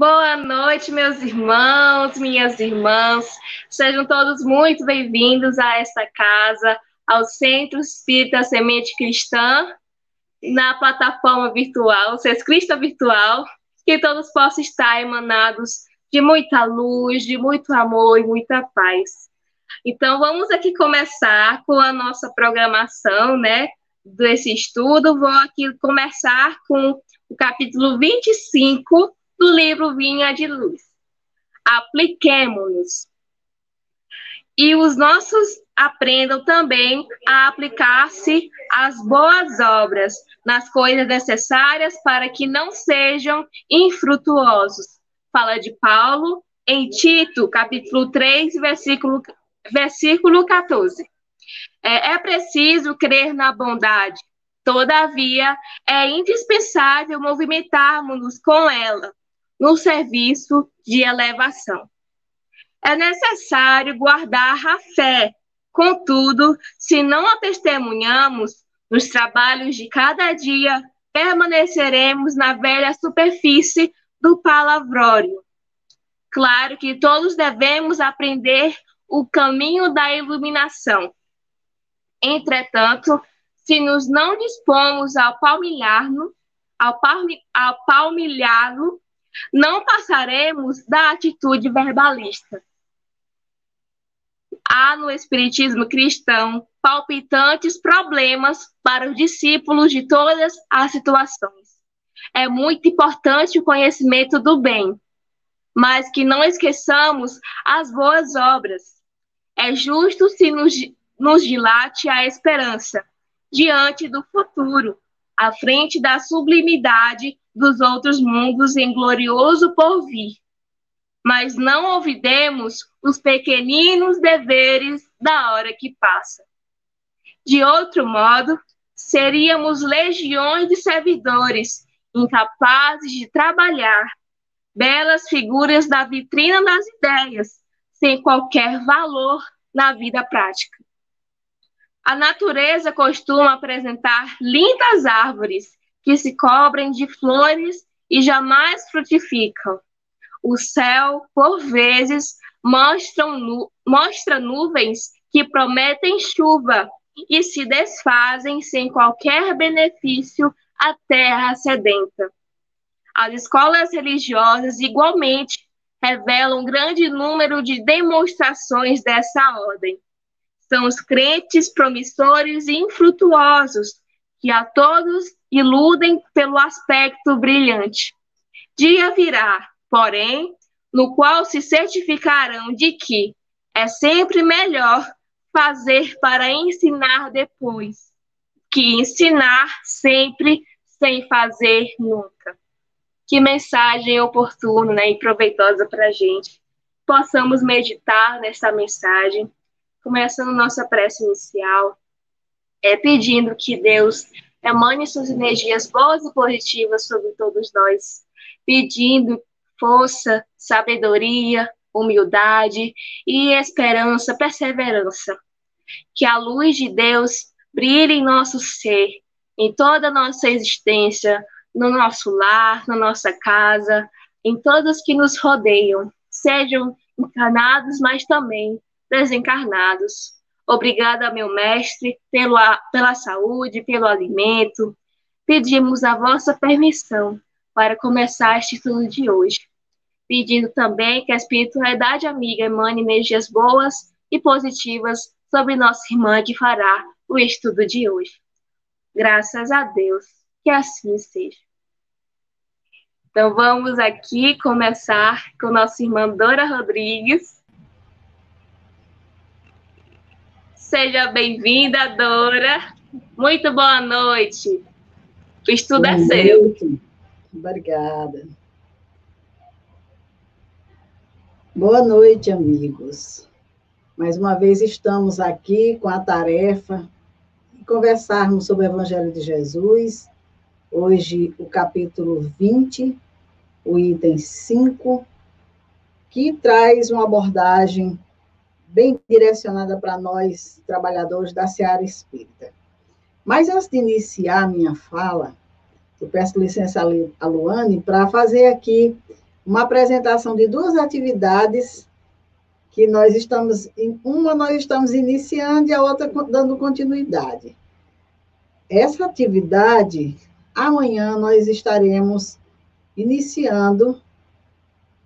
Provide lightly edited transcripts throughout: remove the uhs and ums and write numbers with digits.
Boa noite, meus irmãos, minhas irmãs. Sejam todos muito bem-vindos a esta casa, ao Centro Espírita Semente Cristã, na plataforma virtual, Seus Cristo Virtual, que todos possam estar emanados de muita luz, de muito amor e muita paz. Então, vamos aqui começar com a nossa programação, né, desse estudo. Vou aqui começar com o capítulo 25 do livro Vinha de Luz. Apliquemo-nos. E os nossos aprendam também a aplicar-se às boas obras, nas coisas necessárias para que não sejam infrutuosos. Fala de Paulo em Tito, capítulo 3, versículo 14. É preciso crer na bondade, todavia é indispensável movimentarmos-nos com ela no serviço de elevação. É necessário guardar a fé, contudo, se não a testemunhamos nos trabalhos de cada dia, permaneceremos na velha superfície do palavrório. Claro que todos devemos aprender o caminho da iluminação. Entretanto, se nos não dispomos ao palmilhar-lo, não passaremos da atitude verbalista. Há no Espiritismo cristão palpitantes problemas para os discípulos de todas as situações. É muito importante o conhecimento do bem, mas que não esqueçamos as boas obras. É justo se nos dilate a esperança diante do futuro, à frente da sublimidade dos outros mundos em glorioso porvir. Mas não olvidemos os pequeninos deveres da hora que passa. De outro modo, seríamos legiões de servidores, incapazes de trabalhar, belas figuras da vitrina das ideias, sem qualquer valor na vida prática. A natureza costuma apresentar lindas árvores que se cobrem de flores e jamais frutificam. O céu, por vezes, mostra nuvens que prometem chuva e se desfazem sem qualquer benefício à terra sedenta. As escolas religiosas, igualmente, revelam um grande número de demonstrações dessa ordem. São os crentes promissores e infrutuosos, que a todos iludem pelo aspecto brilhante. Dia virá, porém, no qual se certificarão de que é sempre melhor fazer para ensinar depois, que ensinar sempre sem fazer nunca. Que mensagem oportuna, né, e proveitosa para a gente. Possamos meditar nesta mensagem, começando nossa prece inicial, pedindo que Deus emane suas energias boas e positivas sobre todos nós, pedindo força, sabedoria, humildade e esperança, perseverança. Que a luz de Deus brilhe em nosso ser, em toda a nossa existência, no nosso lar, na nossa casa, em todos que nos rodeiam, sejam encarnados, mas também desencarnados. Obrigada, meu mestre, pela saúde, pelo alimento. Pedimos a vossa permissão para começar este estudo de hoje, pedindo também que a espiritualidade amiga emane energias boas e positivas sobre nossa irmã que fará o estudo de hoje. Graças a Deus, que assim seja. Então vamos aqui começar com nossa irmã Dora Rodrigues. Seja bem-vinda, Dora. Muito boa noite. O estudo é seu. Obrigada. Boa noite, amigos. Mais uma vez estamos aqui com a tarefa de conversarmos sobre o Evangelho de Jesus. Hoje, o capítulo 20, o item 5, que traz uma abordagem bem direcionada para nós, trabalhadores da seara espírita. Mas, antes de iniciar a minha fala, eu peço licença a Luane para fazer aqui uma apresentação de duas atividades que nós estamos, uma nós estamos iniciando e a outra dando continuidade. Essa atividade, amanhã nós estaremos iniciando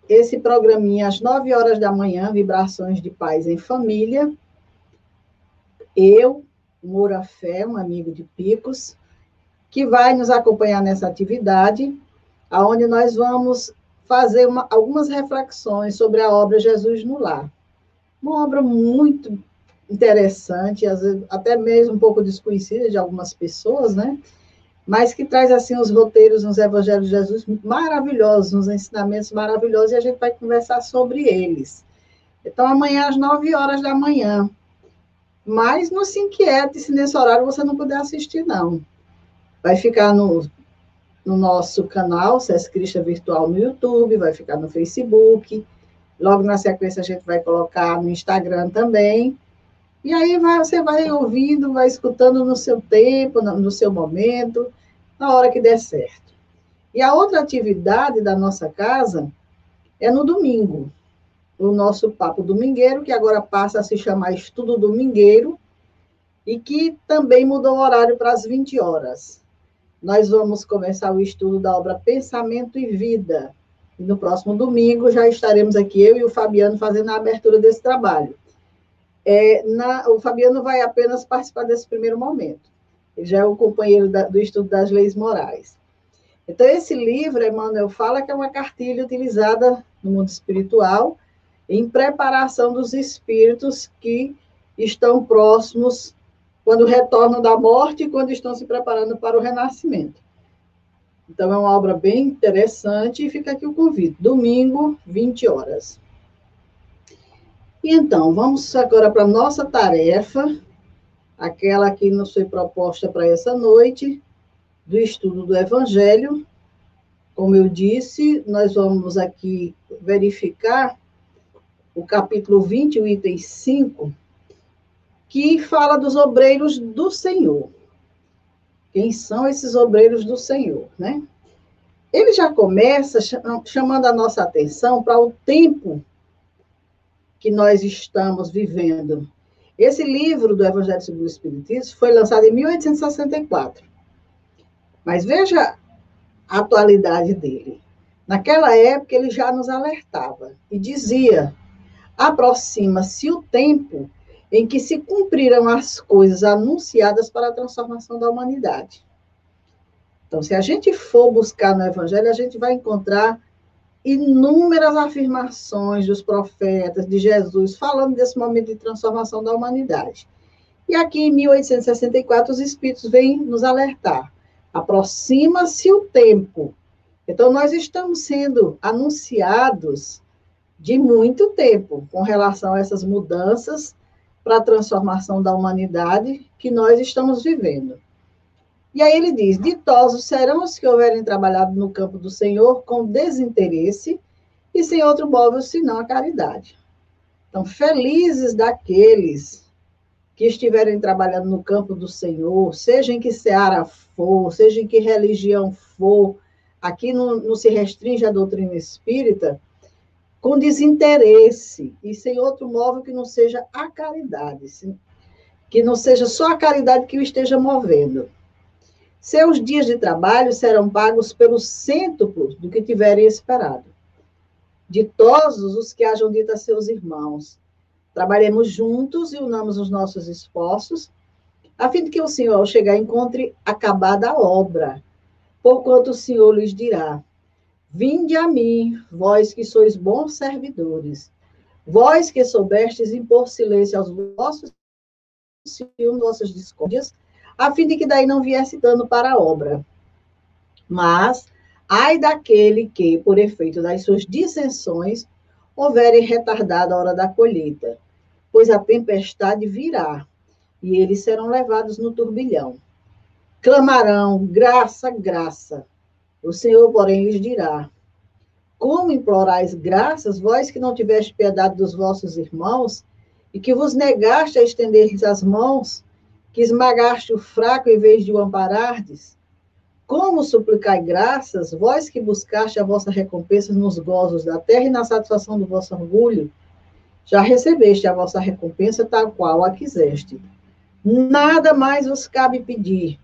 esse programinha às 9 horas da manhã, Vibrações de Paz em Família. Eu, Moura Fé, um amigo de Picos, que vai nos acompanhar nessa atividade, onde nós vamos fazer algumas reflexões sobre a obra Jesus no Lar. Uma obra muito interessante, às vezes, até mesmo um pouco desconhecida de algumas pessoas, né? Mas que traz, assim, os roteiros nos Evangelhos de Jesus maravilhosos, uns ensinamentos maravilhosos, e a gente vai conversar sobre eles. Então, amanhã, às 9 horas da manhã. Mas não se inquiete se nesse horário você não puder assistir, não. Vai ficar no nosso canal, SESC Cristian Virtual no YouTube, vai ficar no Facebook, logo na sequência a gente vai colocar no Instagram também, e aí você vai ouvindo, vai escutando no seu tempo, no seu momento, na hora que der certo. E a outra atividade da nossa casa é no domingo, o nosso Papo Domingueiro, que agora passa a se chamar Estudo Domingueiro, e que também mudou o horário para as 20 horas. Nós vamos começar o estudo da obra Pensamento e Vida. E no próximo domingo já estaremos aqui, eu e o Fabiano, fazendo a abertura desse trabalho. O Fabiano vai apenas participar desse primeiro momento. Ele já é o companheiro do estudo das leis morais. Então, esse livro, Emmanuel fala que é uma cartilha utilizada no mundo espiritual em preparação dos espíritos que estão próximos quando retornam da morte e quando estão se preparando para o renascimento. Então, é uma obra bem interessante e fica aqui o convite. Domingo, 20 horas. E então, vamos agora para a nossa tarefa, aquela que nos foi proposta para essa noite, do estudo do Evangelho. Como eu disse, nós vamos aqui verificar o capítulo 20, o item 5, que fala dos obreiros do Senhor. Quem são esses obreiros do Senhor, né? Ele já começa chamando a nossa atenção para o tempo que nós estamos vivendo. Esse livro do Evangelho segundo o Espiritismo foi lançado em 1864. Mas veja a atualidade dele. Naquela época, ele já nos alertava e dizia: aproxima-se o tempo em que se cumprirão as coisas anunciadas para a transformação da humanidade. Então, se a gente for buscar no Evangelho, a gente vai encontrar inúmeras afirmações dos profetas, de Jesus, falando desse momento de transformação da humanidade. E aqui, em 1864, os Espíritos vêm nos alertar. Aproxima-se o tempo. Então, nós estamos sendo anunciados de muito tempo com relação a essas mudanças para a transformação da humanidade que nós estamos vivendo. E aí ele diz: ditosos serão os que houverem trabalhado no campo do Senhor com desinteresse e sem outro móvel senão a caridade. Então, felizes daqueles que estiverem trabalhando no campo do Senhor, seja em que seara for, seja em que religião for, aqui não se restringe à doutrina espírita, com desinteresse e sem outro móvel que não seja a caridade, que não seja só a caridade que o esteja movendo. Seus dias de trabalho serão pagos pelo cêntuplo do que tiverem esperado. Ditosos os que hajam dito a seus irmãos: trabalhemos juntos e unamos os nossos esforços, a fim de que o Senhor, ao chegar, encontre acabada a obra, porquanto o Senhor lhes dirá: vinde a mim, vós que sois bons servidores, vós que soubestes impor silêncio aos vossos ciúmes, vossas discórdias, a fim de que daí não viesse dano para a obra. Mas, ai daquele que, por efeito das suas dissensões, houverem retardado a hora da colheita, pois a tempestade virá, e eles serão levados no turbilhão. Clamarão, graça, graça. O Senhor, porém, lhes dirá: como implorais graças, vós que não tiveste piedade dos vossos irmãos, e que vos negaste a estender-lhes as mãos, que esmagaste o fraco em vez de o amparardes? Como suplicar graças, vós que buscaste a vossa recompensa nos gozos da terra e na satisfação do vosso orgulho, já recebeste a vossa recompensa tal qual a quiseste. Nada mais vos cabe pedir.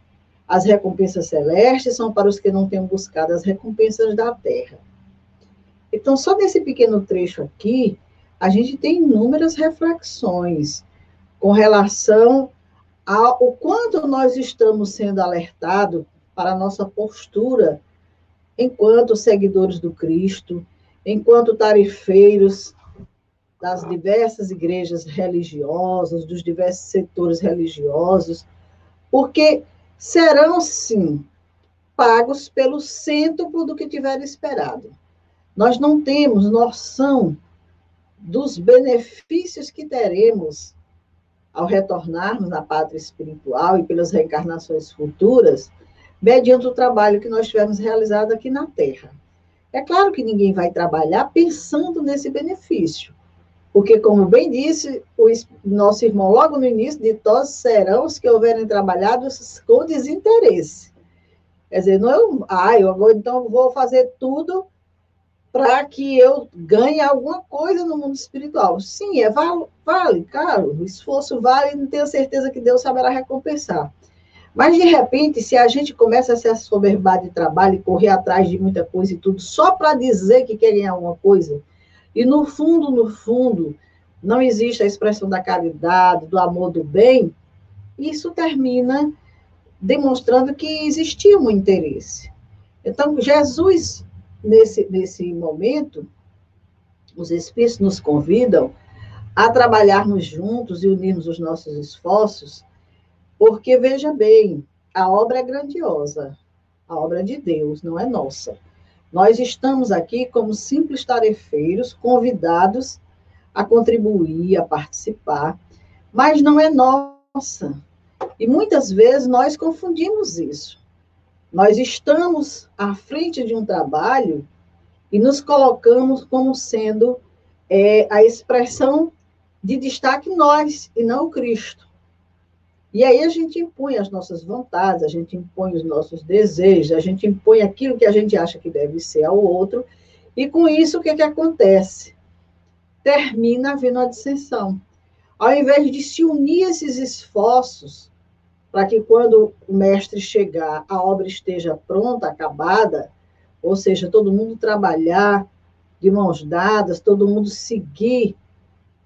As recompensas celestes são para os que não tenham buscado as recompensas da terra. Então, só nesse pequeno trecho aqui, a gente tem inúmeras reflexões com relação ao quanto nós estamos sendo alertados para a nossa postura enquanto seguidores do Cristo, enquanto tarefeiros das diversas igrejas religiosas, dos diversos setores religiosos, porque serão, sim, pagos pelo cêntuplo do que tiver esperado. Nós não temos noção dos benefícios que teremos ao retornarmos na pátria espiritual e pelas reencarnações futuras, mediante o trabalho que nós tivermos realizado aqui na Terra. É claro que ninguém vai trabalhar pensando nesse benefício, porque, como bem disse o nosso irmão logo no início, ditosos serão os que houverem trabalhado com desinteresse. Quer dizer, não eu agora então vou fazer tudo para que eu ganhe alguma coisa no mundo espiritual. Sim, vale, claro, o esforço vale, não tenho certeza que Deus saberá recompensar. Mas, de repente, se a gente começa a se assoberbar de trabalho e correr atrás de muita coisa e tudo, só para dizer que quer ganhar alguma coisa, e no fundo, não existe a expressão da caridade, do amor, do bem, isso termina demonstrando que existia um interesse. Então, Jesus, nesse momento, os Espíritos nos convidam a trabalharmos juntos e unirmos os nossos esforços, porque, veja bem, a obra é grandiosa, a obra é de Deus, não é nossa. Nós estamos aqui como simples tarefeiros, convidados a contribuir, a participar, mas não é nossa. E muitas vezes nós confundimos isso. Nós estamos à frente de um trabalho e nos colocamos como sendo a expressão de destaque nós, e não o Cristo. E aí a gente impõe as nossas vontades, a gente impõe os nossos desejos, a gente impõe aquilo que a gente acha que deve ser ao outro, e com isso o que acontece? Termina havendo a dissensão. Ao invés de se unir esses esforços, para que quando o mestre chegar, a obra esteja pronta, acabada, ou seja, todo mundo trabalhar de mãos dadas, todo mundo seguir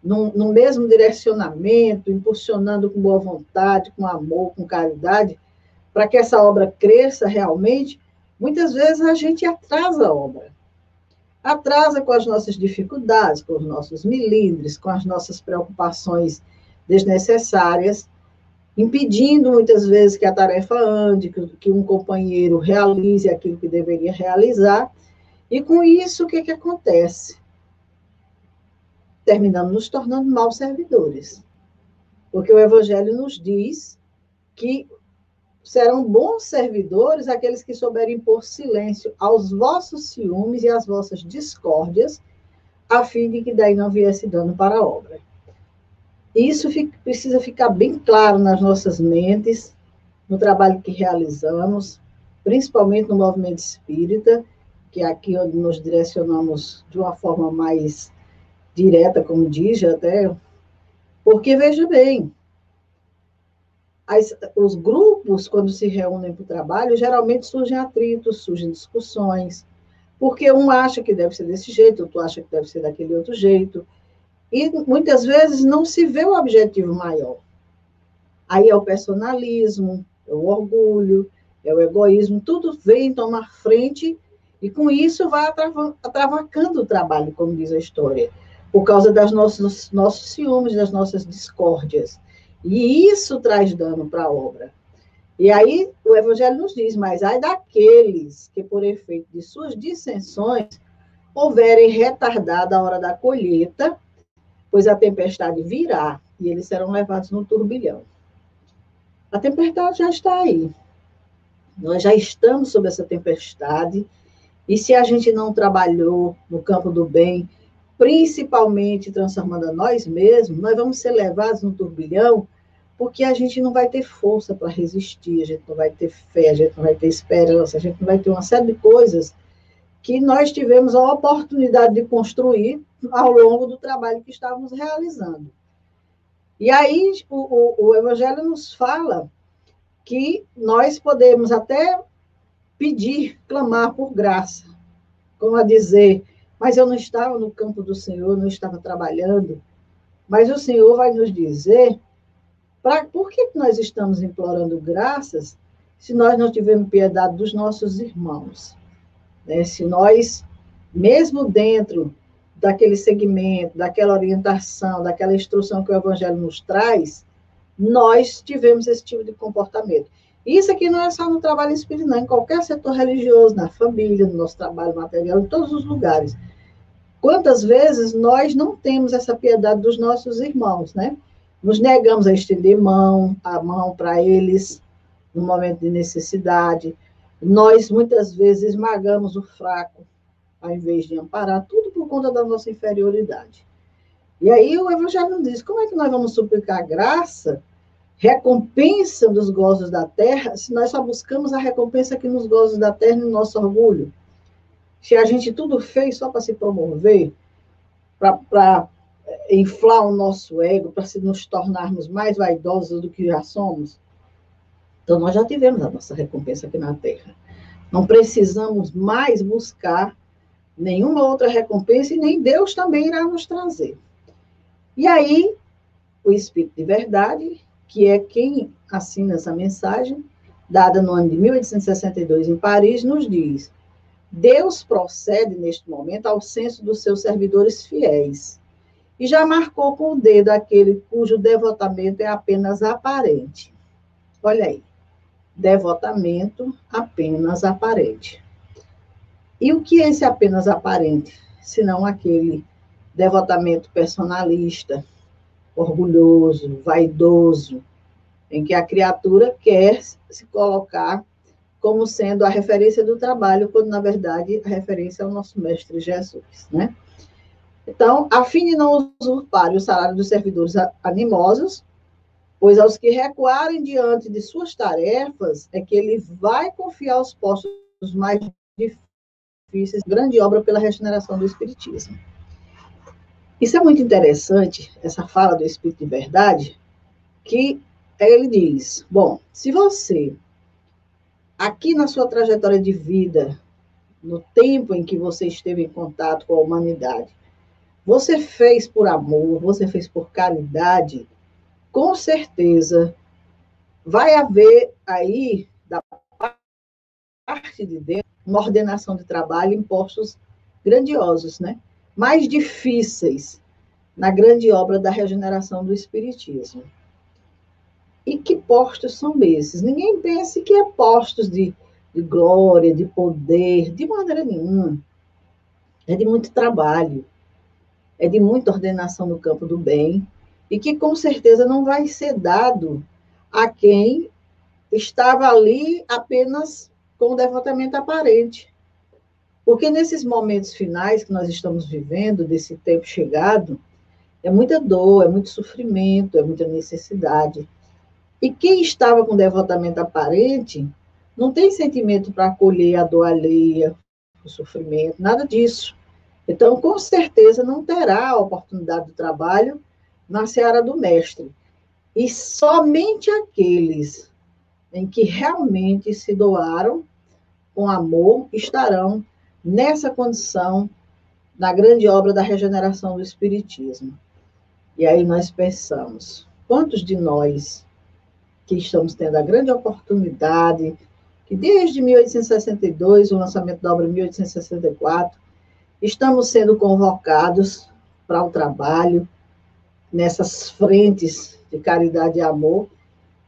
no mesmo direcionamento, impulsionando com boa vontade, com amor, com caridade, para que essa obra cresça realmente, muitas vezes a gente atrasa a obra. Atrasa com as nossas dificuldades, com os nossos milindres, com as nossas preocupações desnecessárias, impedindo muitas vezes que a tarefa ande, que um companheiro realize aquilo que deveria realizar, e com isso o que acontece? Terminamos nos tornando maus servidores. Porque o Evangelho nos diz que serão bons servidores aqueles que souberem impor silêncio aos vossos ciúmes e às vossas discórdias, a fim de que daí não viesse dano para a obra. Isso precisa ficar bem claro nas nossas mentes, no trabalho que realizamos, principalmente no movimento espírita, que é aqui onde nos direcionamos de uma forma mais direta, como diz, até, porque, veja bem, os grupos, quando se reúnem para o trabalho, geralmente surgem atritos, surgem discussões, porque um acha que deve ser desse jeito, outro acha que deve ser daquele outro jeito, e muitas vezes não se vê o objetivo maior. Aí é o personalismo, é o orgulho, é o egoísmo, tudo vem tomar frente, e com isso vai atravacando o trabalho, como diz a história, por causa dos nossos ciúmes, das nossas discórdias. E isso traz dano para a obra. E aí o Evangelho nos diz, mas ai daqueles que, por efeito de suas dissensões, houverem retardado a hora da colheita, pois a tempestade virá, e eles serão levados no turbilhão. A tempestade já está aí. Nós já estamos sob essa tempestade, e se a gente não trabalhou no campo do bem, principalmente transformando a nós mesmos, nós vamos ser levados no turbilhão porque a gente não vai ter força para resistir, a gente não vai ter fé, a gente não vai ter esperança, a gente não vai ter uma série de coisas que nós tivemos a oportunidade de construir ao longo do trabalho que estávamos realizando. E aí o Evangelho nos fala que nós podemos até pedir, clamar por graça, como a dizer, mas eu não estava no campo do Senhor, não estava trabalhando, mas o Senhor vai nos dizer por que nós estamos implorando graças se nós não tivermos piedade dos nossos irmãos? Né? Se nós, mesmo dentro daquele segmento, daquela orientação, daquela instrução que o Evangelho nos traz, nós tivemos esse tipo de comportamento. Isso aqui não é só no trabalho espírita, não, em qualquer setor religioso, na família, no nosso trabalho material, em todos os lugares. Quantas vezes nós não temos essa piedade dos nossos irmãos, né? Nos negamos a estender a mão para eles no momento de necessidade. Nós, muitas vezes, esmagamos o fraco, ao invés de amparar, tudo por conta da nossa inferioridade. E aí o Evangelho nos diz, como é que nós vamos suplicar graça, recompensa dos gozos da terra, se nós só buscamos a recompensa aqui nos gozos da terra e no nosso orgulho? Se a gente tudo fez só para se promover, para inflar o nosso ego, para se nos tornarmos mais vaidosos do que já somos, então nós já tivemos a nossa recompensa aqui na Terra. Não precisamos mais buscar nenhuma outra recompensa e nem Deus também irá nos trazer. E aí, o Espírito de Verdade, que é quem assina essa mensagem, dada no ano de 1862 em Paris, nos diz: Deus procede, neste momento, ao censo dos seus servidores fiéis, e já marcou com o dedo aquele cujo devotamento é apenas aparente. Olha aí, devotamento apenas aparente. E o que é esse apenas aparente? Senão aquele devotamento personalista, orgulhoso, vaidoso, em que a criatura quer se colocar como sendo a referência do trabalho, quando, na verdade, a referência é o nosso Mestre Jesus, né? Então, a fim de não usurpar o salário dos servidores animosos, pois aos que recuarem diante de suas tarefas, é que ele vai confiar os postos mais difíceis, grande obra pela regeneração do Espiritismo. Isso é muito interessante, essa fala do Espírito de Verdade, que ele diz, bom, se você, aqui na sua trajetória de vida, no tempo em que você esteve em contato com a humanidade, você fez por amor, você fez por caridade, com certeza vai haver aí, da parte de Deus, uma ordenação de trabalho em postos grandiosos, né? Mais difíceis na grande obra da regeneração do Espiritismo. E que postos são esses? Ninguém pense que é postos de glória, de poder, de maneira nenhuma. É de muito trabalho, é de muita ordenação no campo do bem, e que com certeza não vai ser dado a quem estava ali apenas com o devotamento aparente. Porque nesses momentos finais que nós estamos vivendo, desse tempo chegado, é muita dor, é muito sofrimento, é muita necessidade. E quem estava com devotamento aparente não tem sentimento para acolher a dor alheia, o sofrimento, nada disso. Então, com certeza, não terá a oportunidade do trabalho na seara do mestre. E somente aqueles em que realmente se doaram com amor estarão nessa condição na grande obra da regeneração do Espiritismo. E aí nós pensamos, quantos de nós que estamos tendo a grande oportunidade, que desde 1862, o lançamento da obra em 1864, estamos sendo convocados para o trabalho nessas frentes de caridade e amor,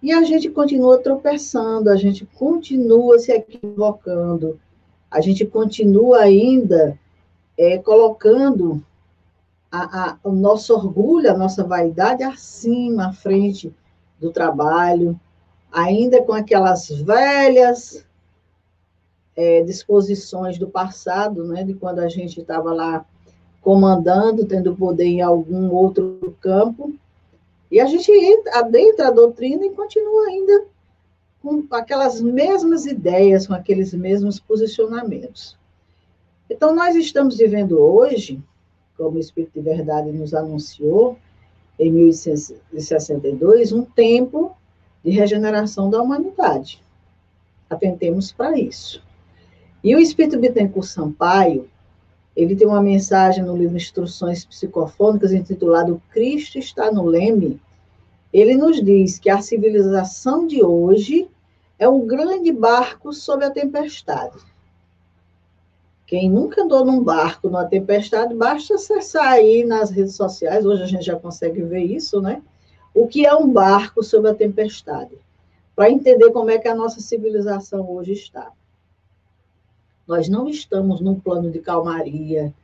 e a gente continua tropeçando, a gente continua se equivocando, a gente continua ainda colocando o nosso orgulho, a nossa vaidade acima, à frente do trabalho, ainda com aquelas velhas disposições do passado, né, de quando a gente estava lá comandando, tendo poder em algum outro campo, E a gente adentra a doutrina e continua ainda com aquelas mesmas ideias, com aqueles mesmos posicionamentos. Então, nós estamos vivendo hoje, como o Espírito de Verdade nos anunciou, em 1862, um tempo de regeneração da humanidade. Atentemos para isso. E o Espírito Bittencourt Sampaio, ele tem uma mensagem no livro Instruções Psicofônicas, intitulado Cristo está no Leme. Ele nos diz que a civilização de hoje é um grande barco sob a tempestade. Quem nunca andou num barco, numa tempestade, basta acessar aí nas redes sociais, hoje a gente já consegue ver isso, né? O que é um barco sob a tempestade, para entender como é que a nossa civilização hoje está. Nós não estamos num plano de calmaria,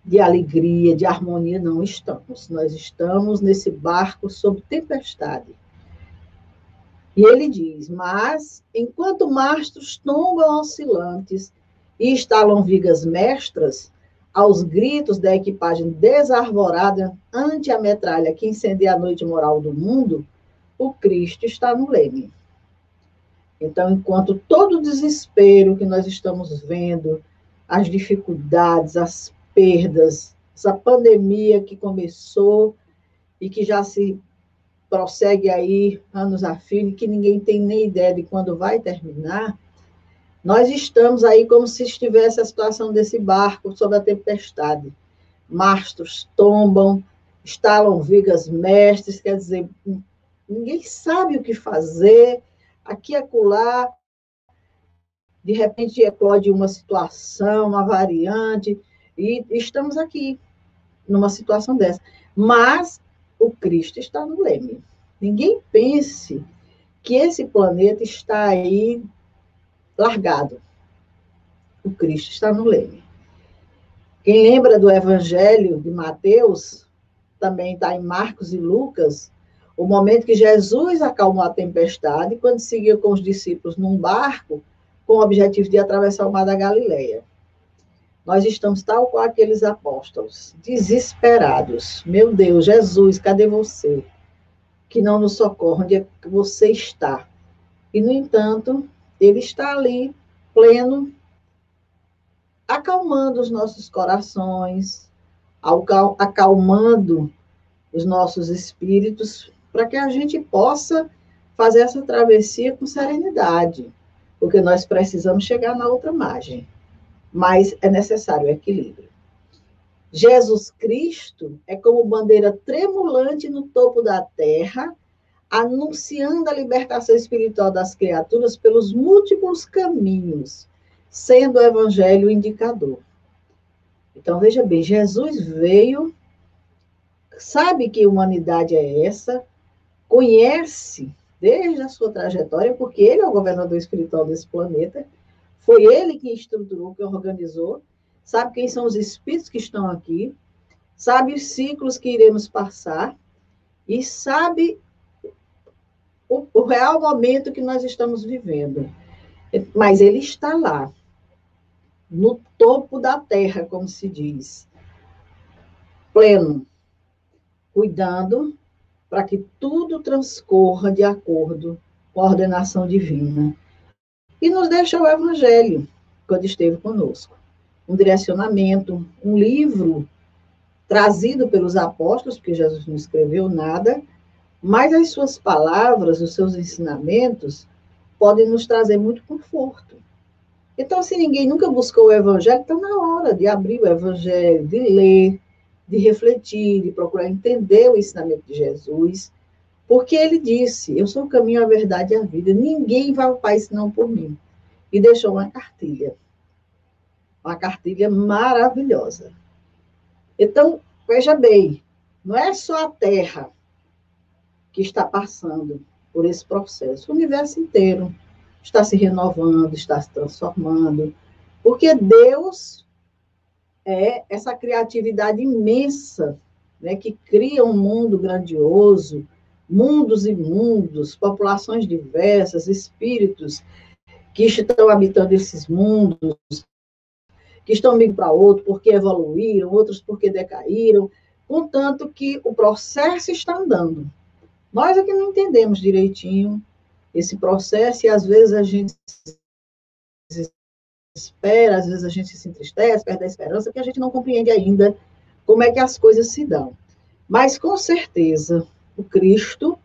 de alegria, de harmonia, não estamos. Nós estamos nesse barco sob tempestade. E ele diz, mas, enquanto mastros tombam oscilantes e estalam vigas mestras, aos gritos da equipagem desarvorada ante a metralha que incendia a noite moral do mundo, o Cristo está no leme. Então, enquanto todo o desespero que nós estamos vendo, as dificuldades, as perdas, essa pandemia que começou e que já se prossegue aí anos a fio, que ninguém tem nem ideia de quando vai terminar, nós estamos aí como se estivesse a situação desse barco sob a tempestade. Mastros tombam, estalam vigas mestres, quer dizer, ninguém sabe o que fazer, aqui e acolá, de repente eclode uma situação, uma variante, e estamos aqui, numa situação dessa. Mas o Cristo está no leme. Ninguém pense que esse planeta está aí largado. O Cristo está no leme. Quem lembra do Evangelho de Mateus, também está em Marcos e Lucas, o momento que Jesus acalmou a tempestade, quando seguia com os discípulos num barco, com o objetivo de atravessar o mar da Galileia. Nós estamos tal qual aqueles apóstolos, desesperados. Meu Deus, Jesus, cadê você? Que não nos socorre, onde é que você está? E, no entanto, ele está ali, pleno, acalmando os nossos corações, acalmando os nossos espíritos, para que a gente possa fazer essa travessia com serenidade, porque nós precisamos chegar na outra margem, mas é necessário equilíbrio. Jesus Cristo é como bandeira tremulante no topo da terra, anunciando a libertação espiritual das criaturas pelos múltiplos caminhos, sendo o evangelho o indicador. Então, veja bem, Jesus veio, sabe que humanidade é essa, conhece desde a sua trajetória, porque ele é o governador espiritual desse planeta, foi ele que estruturou, que organizou, sabe quem são os espíritos que estão aqui, sabe os ciclos que iremos passar, e sabe o real momento que nós estamos vivendo. Mas ele está lá, no topo da terra, como se diz, pleno, cuidando para que tudo transcorra de acordo com a ordenação divina. E nos deixa o Evangelho, quando esteve conosco. Um direcionamento, um livro trazido pelos apóstolos, porque Jesus não escreveu nada, mas as suas palavras, os seus ensinamentos, podem nos trazer muito conforto. Então, se ninguém nunca buscou o Evangelho, está na hora de abrir o Evangelho, de ler, de refletir, de procurar entender o ensinamento de Jesus, porque ele disse, eu sou o caminho, a verdade e a vida, ninguém vai ao Pai senão por mim. E deixou uma cartilha maravilhosa. Então, veja bem, não é só a Terra que está passando por esse processo, o universo inteiro está se renovando, está se transformando, porque Deus é essa criatividade imensa, né, que cria um mundo grandioso, mundos e mundos, populações diversas, espíritos que estão habitando esses mundos, que estão indo para outro porque evoluíram, outros porque decaíram, contanto que o processo está andando. Nós é que não entendemos direitinho esse processo e às vezes a gente espera, às vezes a gente se entristece, perde a esperança, porque a gente não compreende ainda como é que as coisas se dão. Mas, com certeza, o Cristo,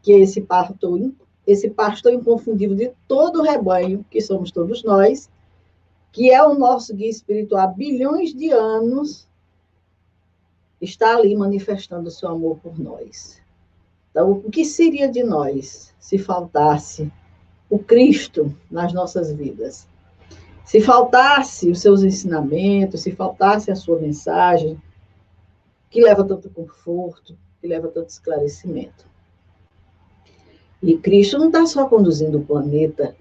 que é esse pastor inconfundível de todo o rebanho, que somos todos nós, que é o nosso guia espiritual há bilhões de anos, está ali manifestando o seu amor por nós. Então, o que seria de nós se faltasse o Cristo nas nossas vidas? Se faltasse os seus ensinamentos, se faltasse a sua mensagem, que leva tanto conforto, que leva tanto esclarecimento. E Cristo não está só conduzindo o planeta,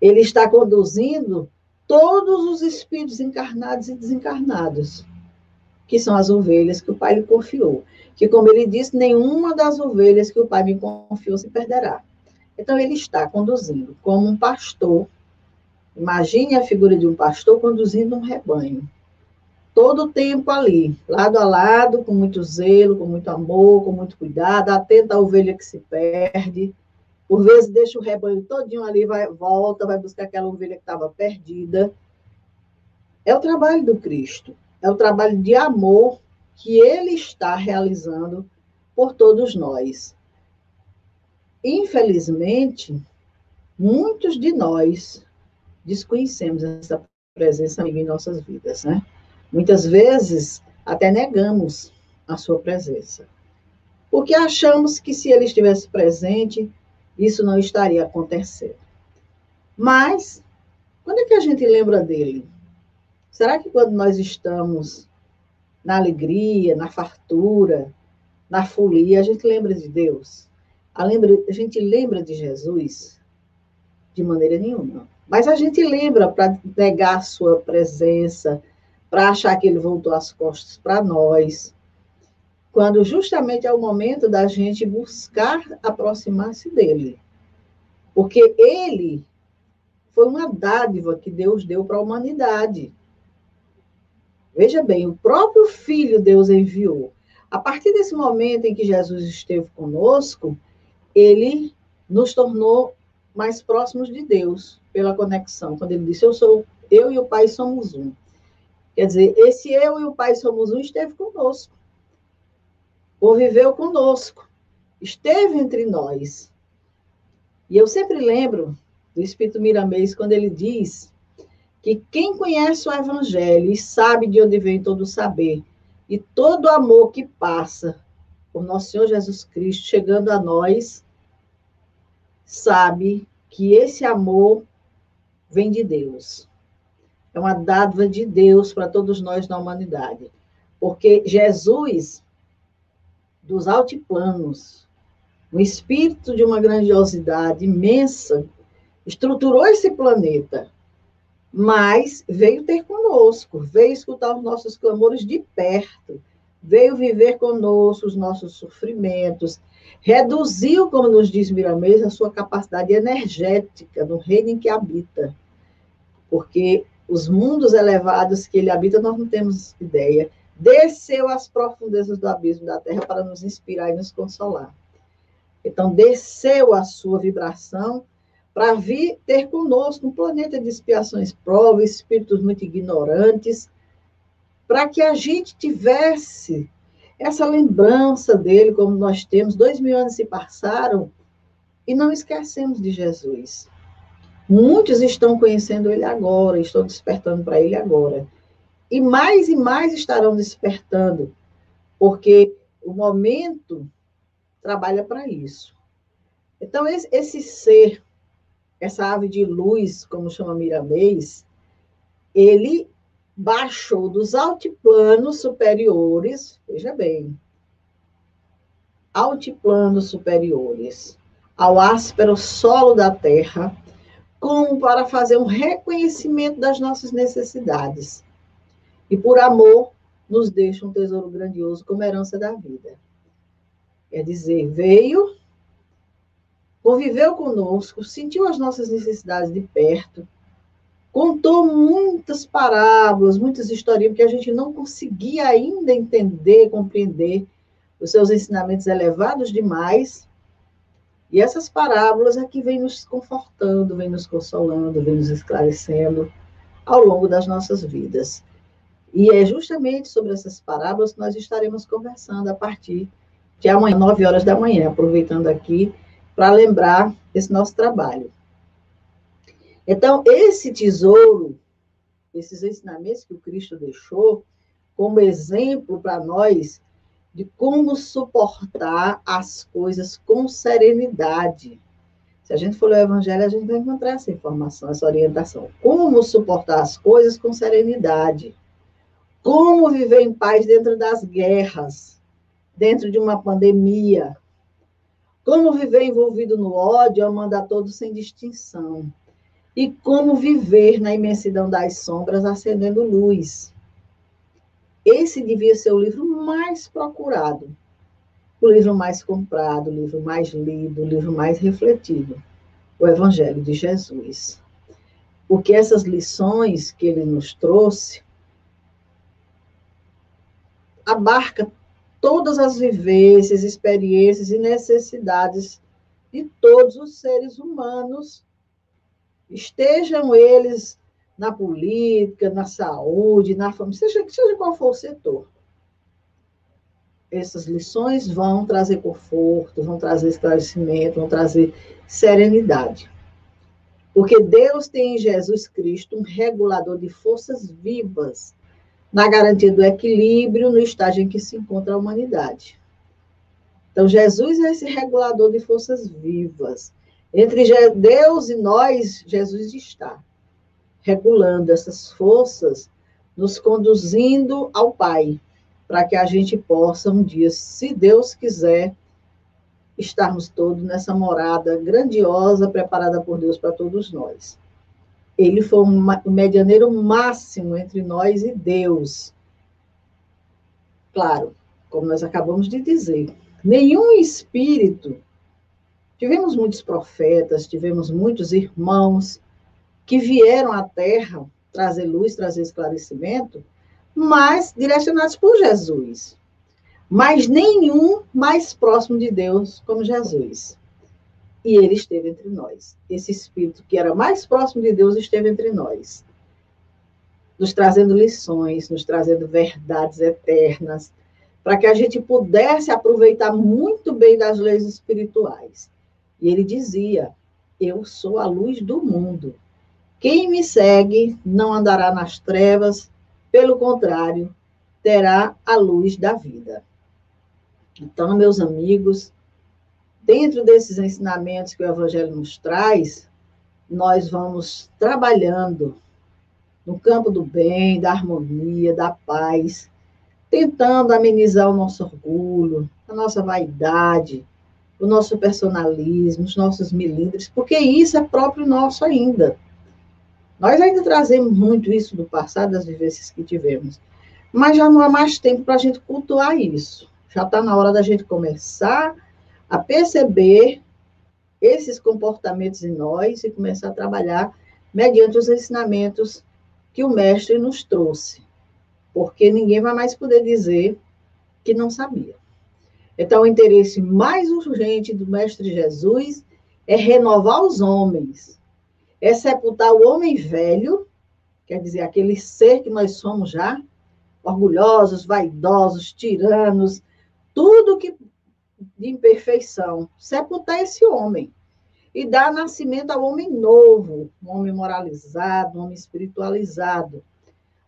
ele está conduzindo todos os espíritos encarnados e desencarnados, que são as ovelhas que o Pai lhe confiou. Que, como ele disse, nenhuma das ovelhas que o Pai me confiou se perderá. Então, ele está conduzindo como um pastor. Imagine a figura de um pastor conduzindo um rebanho. Todo o tempo ali, lado a lado, com muito zelo, com muito amor, com muito cuidado, atento à ovelha que se perde. Por vezes deixa o rebanho todinho ali, volta, vai buscar aquela ovelha que estava perdida. É o trabalho do Cristo, é o trabalho de amor que ele está realizando por todos nós. Infelizmente, muitos de nós desconhecemos essa presença amiga em nossas vidas, né? Muitas vezes até negamos a sua presença, porque achamos que se ele estivesse presente, isso não estaria acontecendo. Mas, quando é que a gente lembra dele? Será que quando nós estamos na alegria, na fartura, na folia, a gente lembra de Deus? A gente lembra de Jesus? De maneira nenhuma. Mas a gente lembra para negar a sua presença, para achar que ele voltou as costas para nós, quando justamente é o momento da gente buscar aproximar-se dele. Porque ele foi uma dádiva que Deus deu para a humanidade. Veja bem, o próprio Filho Deus enviou. A partir desse momento em que Jesus esteve conosco, ele nos tornou mais próximos de Deus, pela conexão. Quando ele disse, eu e o Pai somos um. Quer dizer, esse eu e o Pai somos um esteve conosco. Conviveu conosco. Esteve entre nós. E eu sempre lembro do Espírito Miramês, quando ele diz que quem conhece o Evangelho e sabe de onde vem todo o saber, e todo o amor que passa por nosso Senhor Jesus Cristo, chegando a nós, sabe que esse amor vem de Deus. É uma dádiva de Deus para todos nós na humanidade. Porque Jesus, dos altiplanos, um espírito de uma grandiosidade imensa, estruturou esse planeta, mas veio ter conosco, veio escutar os nossos clamores de perto, veio viver conosco os nossos sofrimentos, reduziu, como nos diz Miramês, a sua capacidade energética no reino em que habita. Porque os mundos elevados que ele habita, nós não temos ideia. Desceu às profundezas do abismo da terra para nos inspirar e nos consolar. Então, desceu a sua vibração para vir ter conosco um planeta de expiações, provas, espíritos muito ignorantes, para que a gente tivesse essa lembrança dele, como nós temos. 2000 anos se passaram e não esquecemos de Jesus. Muitos estão conhecendo ele agora, estão despertando para ele agora. E mais estarão despertando, porque o momento trabalha para isso. Então, esse ser, essa ave de luz, como chama Miramês, ele baixou dos altiplanos superiores, veja bem, altiplanos superiores, ao áspero solo da terra, como para fazer um reconhecimento das nossas necessidades. E por amor, nos deixa um tesouro grandioso como herança da vida. Quer dizer, veio, conviveu conosco, sentiu as nossas necessidades de perto, contou muitas parábolas, muitas historinhas, porque a gente não conseguia ainda entender, compreender os seus ensinamentos elevados demais, E essas parábolas aqui vêm nos confortando, vêm nos consolando, vêm nos esclarecendo ao longo das nossas vidas. E é justamente sobre essas parábolas que nós estaremos conversando a partir de amanhã, 9 horas da manhã, aproveitando aqui para lembrar esse nosso trabalho. Então, esse tesouro, esses ensinamentos que o Cristo deixou como exemplo para nós de como suportar as coisas com serenidade. Se a gente for ler o Evangelho, a gente vai encontrar essa informação, essa orientação. Como suportar as coisas com serenidade. Como viver em paz dentro das guerras, dentro de uma pandemia. Como viver envolvido no ódio, amando a todos sem distinção. E como viver na imensidão das sombras, acendendo luz. Esse devia ser o livro mais procurado, o livro mais comprado, o livro mais lido, o livro mais refletido, o Evangelho de Jesus. Porque essas lições que ele nos trouxe abarca todas as vivências, experiências e necessidades de todos os seres humanos, estejam eles na política, na saúde, na família, seja qual for o setor. Essas lições vão trazer conforto, vão trazer esclarecimento, vão trazer serenidade. Porque Deus tem em Jesus Cristo um regulador de forças vivas, na garantia do equilíbrio no estágio em que se encontra a humanidade. Então, Jesus é esse regulador de forças vivas. Entre Deus e nós, Jesus está regulando essas forças, nos conduzindo ao Pai, para que a gente possa um dia, se Deus quiser, estarmos todos nessa morada grandiosa preparada por Deus para todos nós. Ele foi o medianeiro máximo entre nós e Deus. Claro, como nós acabamos de dizer, nenhum espírito, tivemos muitos profetas, tivemos muitos irmãos que vieram à Terra trazer luz, trazer esclarecimento, mas direcionados por Jesus. Mas nenhum mais próximo de Deus como Jesus. E ele esteve entre nós. Esse Espírito que era mais próximo de Deus esteve entre nós. Nos trazendo lições, nos trazendo verdades eternas, para que a gente pudesse aproveitar muito bem das leis espirituais. E ele dizia, eu sou a luz do mundo. Quem me segue não andará nas trevas, pelo contrário, terá a luz da vida. Então, meus amigos, dentro desses ensinamentos que o Evangelho nos traz, nós vamos trabalhando no campo do bem, da harmonia, da paz, tentando amenizar o nosso orgulho, a nossa vaidade, o nosso personalismo, os nossos milímetros, porque isso é próprio nosso ainda. Nós ainda trazemos muito isso do passado, das vivências que tivemos. Mas já não há mais tempo para a gente cultuar isso. Já está na hora da gente começar a perceber esses comportamentos em nós e começar a trabalhar mediante os ensinamentos que o Mestre nos trouxe. Porque ninguém vai mais poder dizer que não sabia. Então, o interesse mais urgente do Mestre Jesus é renovar os homens, é sepultar o homem velho, quer dizer, aquele ser que nós somos já, orgulhosos, vaidosos, tiranos, tudo que de imperfeição, sepultar esse homem e dar nascimento ao homem novo, um homem moralizado, um homem espiritualizado,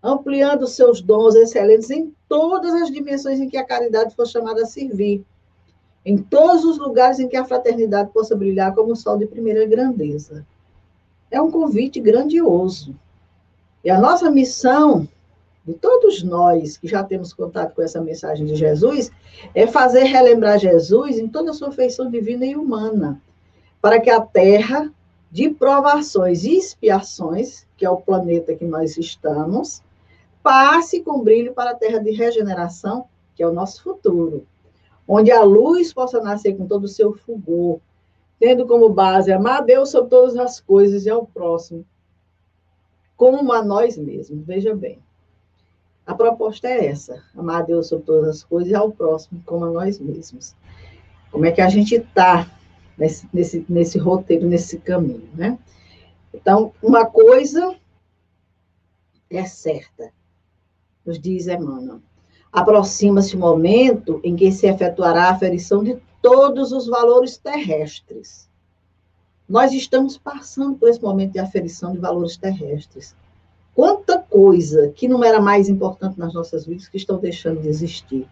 ampliando seus dons excelentes em todas as dimensões em que a caridade for chamada a servir, em todos os lugares em que a fraternidade possa brilhar como o sol de primeira grandeza. É um convite grandioso. E a nossa missão, de todos nós que já temos contato com essa mensagem de Jesus, é fazer relembrar Jesus em toda a sua feição divina e humana, para que a terra de provações e expiações, que é o planeta que nós estamos, passe com brilho para a terra de regeneração, que é o nosso futuro, onde a luz possa nascer com todo o seu fulgor, tendo como base amar a Deus sobre todas as coisas e ao próximo, como a nós mesmos. Veja bem, a proposta é essa, amar a Deus sobre todas as coisas e ao próximo como a nós mesmos. Como é que a gente está nesse roteiro, nesse caminho, né? Então, uma coisa é certa, nos diz Emmanuel. Aproxima-se o momento em que se efetuará a aferição de todos os valores terrestres. Nós estamos passando por esse momento de aferição de valores terrestres. Quanta coisa que não era mais importante nas nossas vidas que estão deixando de existir.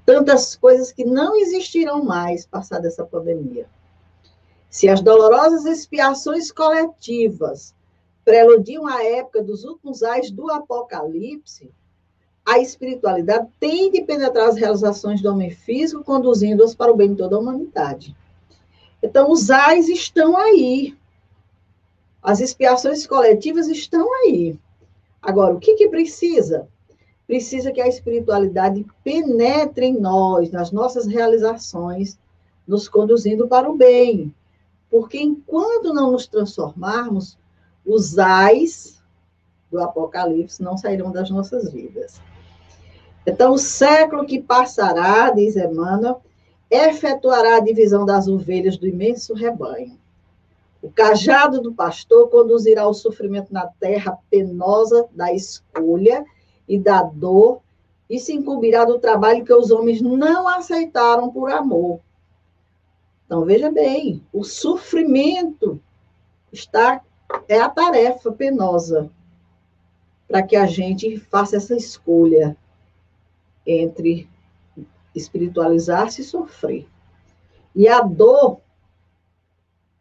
Tantas coisas que não existirão mais passada essa pandemia. Se as dolorosas expiações coletivas preludiam a época dos últimos ais do Apocalipse, a espiritualidade tem de penetrar as realizações do homem físico, conduzindo-as para o bem de toda a humanidade. Então, os ais estão aí. As expiações coletivas estão aí. Agora, o que precisa? Precisa que a espiritualidade penetre em nós, nas nossas realizações, nos conduzindo para o bem. Porque enquanto não nos transformarmos, os ais do Apocalipse não sairão das nossas vidas. Então, o século que passará, diz Emmanuel, efetuará a divisão das ovelhas do imenso rebanho. O cajado do pastor conduzirá o sofrimento na terra penosa da escolha e da dor e se incumbirá do trabalho que os homens não aceitaram por amor. Então, veja bem, o sofrimento é a tarefa penosa para que a gente faça essa escolha entre espiritualizar-se e sofrer. E a dor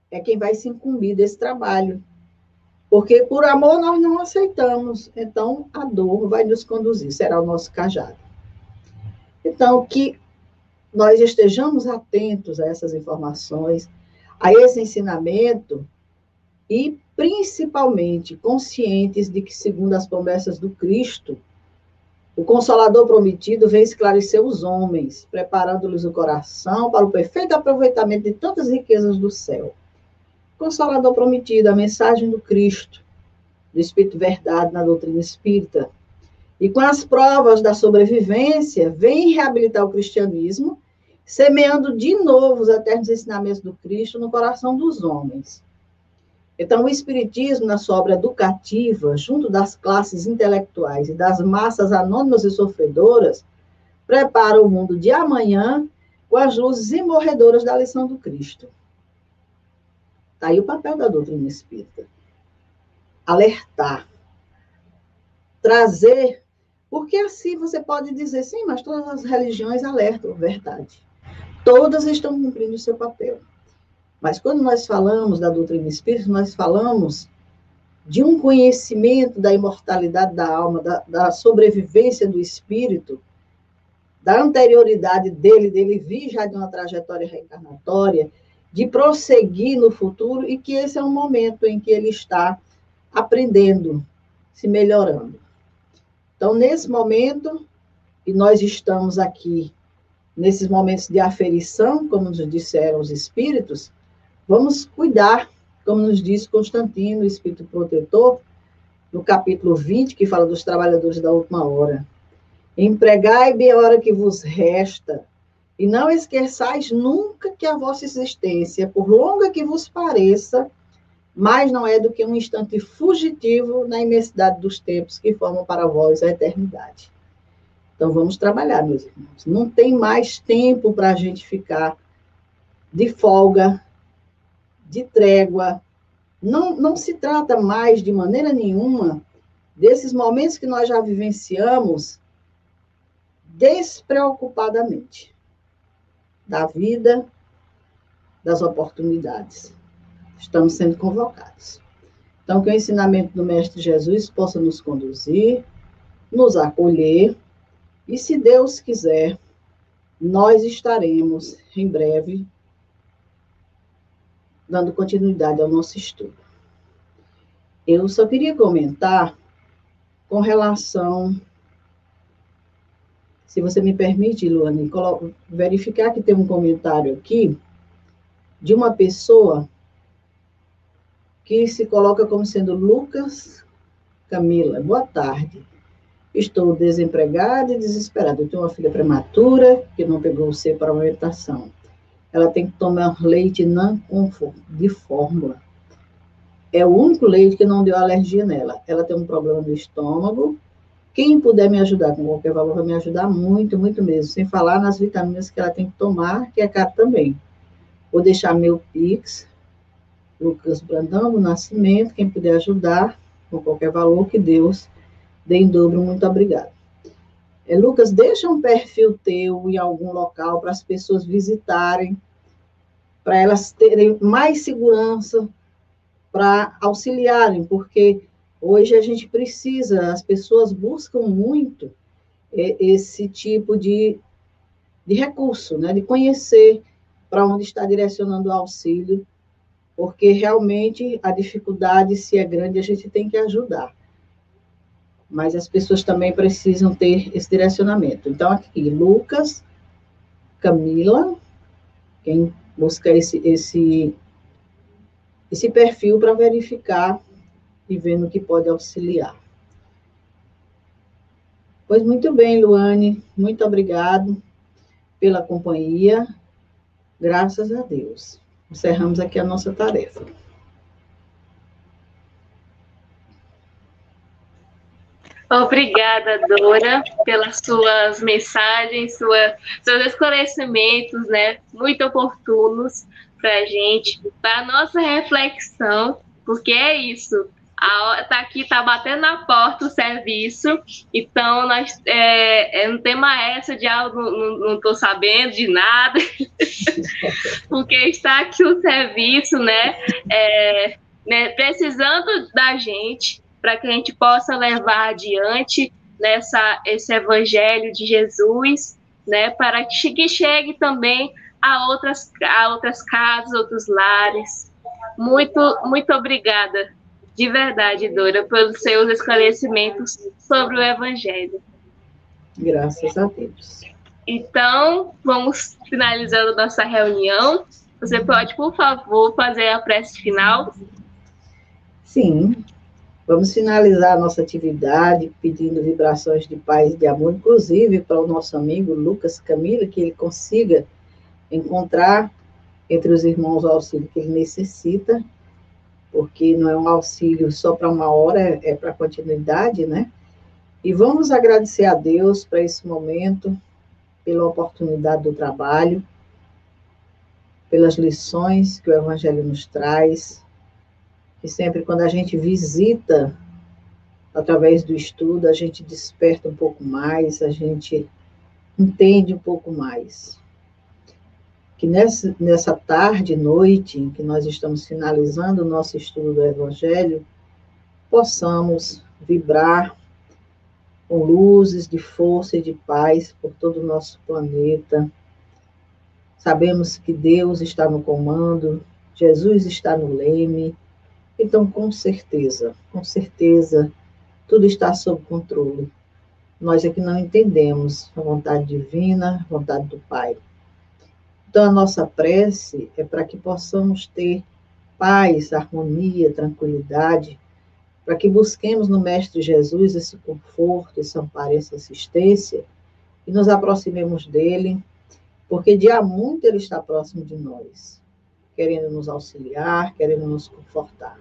é quem vai se incumbir desse trabalho. Porque por amor nós não aceitamos. Então, a dor vai nos conduzir, será o nosso cajado. Então, que nós estejamos atentos a essas informações, a esse ensinamento, e principalmente conscientes de que, segundo as promessas do Cristo, o Consolador prometido vem esclarecer os homens, preparando-lhes o coração para o perfeito aproveitamento de tantas riquezas do céu. Consolador prometido, a mensagem do Cristo, do Espírito Verdade na doutrina espírita. E com as provas da sobrevivência, vem reabilitar o cristianismo, semeando de novo os eternos ensinamentos do Cristo no coração dos homens. Então, o Espiritismo, na sua obra educativa, junto das classes intelectuais e das massas anônimas e sofredoras, prepara o mundo de amanhã com as luzes imorredoras da lição do Cristo. Está aí o papel da doutrina espírita. Alertar. Trazer. Porque assim você pode dizer, sim, mas todas as religiões alertam, verdade. Todas estão cumprindo o seu papel. Mas quando nós falamos da doutrina espírita, nós falamos de um conhecimento da imortalidade da alma, da sobrevivência do espírito, da anterioridade dele vir já de uma trajetória reencarnatória, de prosseguir no futuro, e que esse é um momento em que ele está aprendendo, se melhorando. Então, nesse momento, e nós estamos aqui, nesses momentos de aferição, como nos disseram os espíritos, vamos cuidar, como nos diz Constantino, o Espírito Protetor, no capítulo 20, que fala dos trabalhadores da última hora. Empregai bem a hora que vos resta, e não esqueçais nunca que a vossa existência, por longa que vos pareça, mais não é do que um instante fugitivo na imensidade dos tempos que formam para vós a eternidade. Então, vamos trabalhar, meus irmãos. Não tem mais tempo para a gente ficar de folga, de trégua. Não se trata mais, de maneira nenhuma, desses momentos que nós já vivenciamos despreocupadamente. Da vida, das oportunidades. Estamos sendo convocados. Então, que o ensinamento do Mestre Jesus possa nos conduzir, nos acolher, e se Deus quiser, nós estaremos, em breve, dando continuidade ao nosso estudo. Eu só queria comentar com relação, se você me permite, Luane, verificar que tem um comentário aqui de uma pessoa que se coloca como sendo Lucas Camila. Boa tarde. Estou desempregada e desesperada. Eu tenho uma filha prematura que não pegou o seio para a amamentação. ela tem que tomar leite não de fórmula. É o único leite que não deu alergia nela. Ela tem um problema no estômago. Quem puder me ajudar com qualquer valor vai me ajudar muito, muito mesmo. Sem falar nas vitaminas que ela tem que tomar, que é caro também. Vou deixar meu Pix, Lucas Brandão do Nascimento. Quem puder ajudar com qualquer valor, que Deus dê em dobro. Muito obrigada. Lucas, deixa um perfil teu em algum local para as pessoas visitarem, para elas terem mais segurança, para auxiliarem, porque hoje a gente precisa, as pessoas buscam muito esse tipo de recurso, né, de conhecer para onde está direcionando o auxílio, porque realmente a dificuldade, se é grande, a gente tem que ajudar. Mas as pessoas também precisam ter esse direcionamento. Então, aqui, Lucas, Camila, quem busca esse perfil para verificar e ver no que pode auxiliar. Pois muito bem, Luane, muito obrigado pela companhia, graças a Deus. Encerramos aqui a nossa tarefa. Obrigada, Dora, pelas suas mensagens, seus esclarecimentos, né, muito oportunos para a gente, para a nossa reflexão, porque é isso, tá aqui, tá batendo na porta o serviço, então nós não tem mais essa de não estou sabendo de nada, porque está aqui o serviço, né, precisando da gente, para que a gente possa levar adiante esse evangelho de Jesus, né, para que chegue também a outras casas, outros lares. Muito, muito obrigada, de verdade, Dora, pelos seus esclarecimentos sobre o evangelho. Graças a Deus. Então, vamos finalizando nossa reunião. Você pode, por favor, fazer a prece final? Sim. Vamos finalizar a nossa atividade pedindo vibrações de paz e de amor, inclusive para o nosso amigo Lucas Camila, que ele consiga encontrar entre os irmãos o auxílio que ele necessita, porque não é um auxílio só para uma hora, é para continuidade, né? E vamos agradecer a Deus para esse momento, pela oportunidade do trabalho, pelas lições que o Evangelho nos traz, e sempre quando a gente visita através do estudo, a gente desperta um pouco mais, a gente entende um pouco mais. Que nessa tarde, noite, em que nós estamos finalizando o nosso estudo do Evangelho, possamos vibrar com luzes de força e de paz por todo o nosso planeta. Sabemos que Deus está no comando, Jesus está no leme, então, com certeza, tudo está sob controle. Nós é que não entendemos a vontade divina, a vontade do Pai. Então, a nossa prece é para que possamos ter paz, harmonia, tranquilidade, para que busquemos no Mestre Jesus esse conforto, esse amparo, essa assistência, e nos aproximemos dele, porque de há muito ele está próximo de nós, querendo nos auxiliar, querendo nos confortar.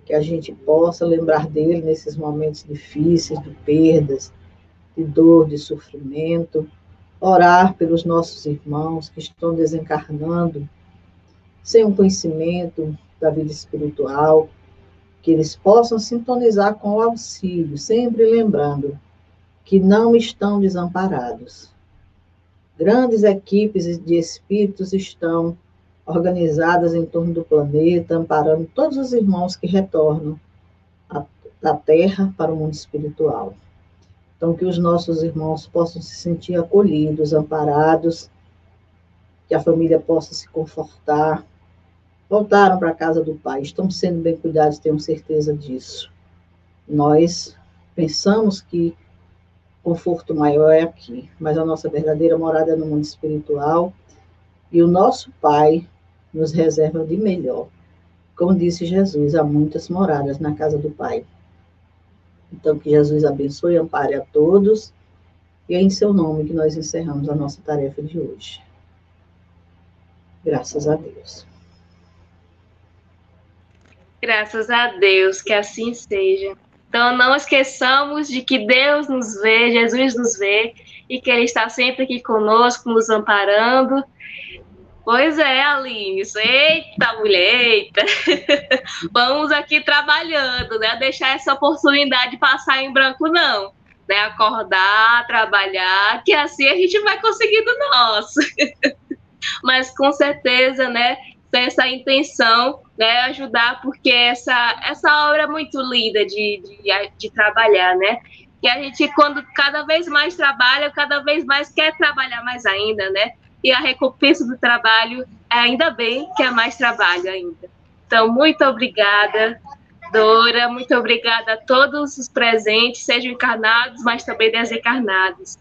Que a gente possa lembrar dele nesses momentos difíceis, de perdas, de dor, de sofrimento, orar pelos nossos irmãos que estão desencarnando, sem um conhecimento da vida espiritual, que eles possam sintonizar com o auxílio, sempre lembrando que não estão desamparados. Grandes equipes de espíritos estão organizadas em torno do planeta, amparando todos os irmãos que retornam da Terra para o mundo espiritual. Então, que os nossos irmãos possam se sentir acolhidos, amparados, que a família possa se confortar. Voltaram para a casa do Pai, estão sendo bem cuidados, tenho certeza disso. Nós pensamos que conforto maior é aqui, mas a nossa verdadeira morada é no mundo espiritual, e o nosso Pai nos reserva de melhor. Como disse Jesus, há muitas moradas na casa do Pai. Então, que Jesus abençoe e ampare a todos, e é em seu nome que nós encerramos a nossa tarefa de hoje. Graças a Deus. Graças a Deus, que assim seja. Então, não esqueçamos de que Deus nos vê, Jesus nos vê, e que Ele está sempre aqui conosco, nos amparando. Pois é, Aline. Eita, mulher, eita. Vamos aqui trabalhando, né? Deixar essa oportunidade passar em branco, não. Né? Acordar, trabalhar, que assim a gente vai conseguindo o nosso. Mas com certeza, né? Tem essa intenção, né? Ajudar, porque essa obra é muito linda de trabalhar, né? Que a gente, quando cada vez mais trabalha, cada vez mais quer trabalhar mais ainda, né? E a recompensa do trabalho, ainda bem que é mais trabalho ainda. Então, muito obrigada, Dora, muito obrigada a todos os presentes, sejam encarnados, mas também desencarnados.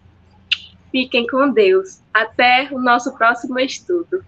Fiquem com Deus. Até o nosso próximo estudo.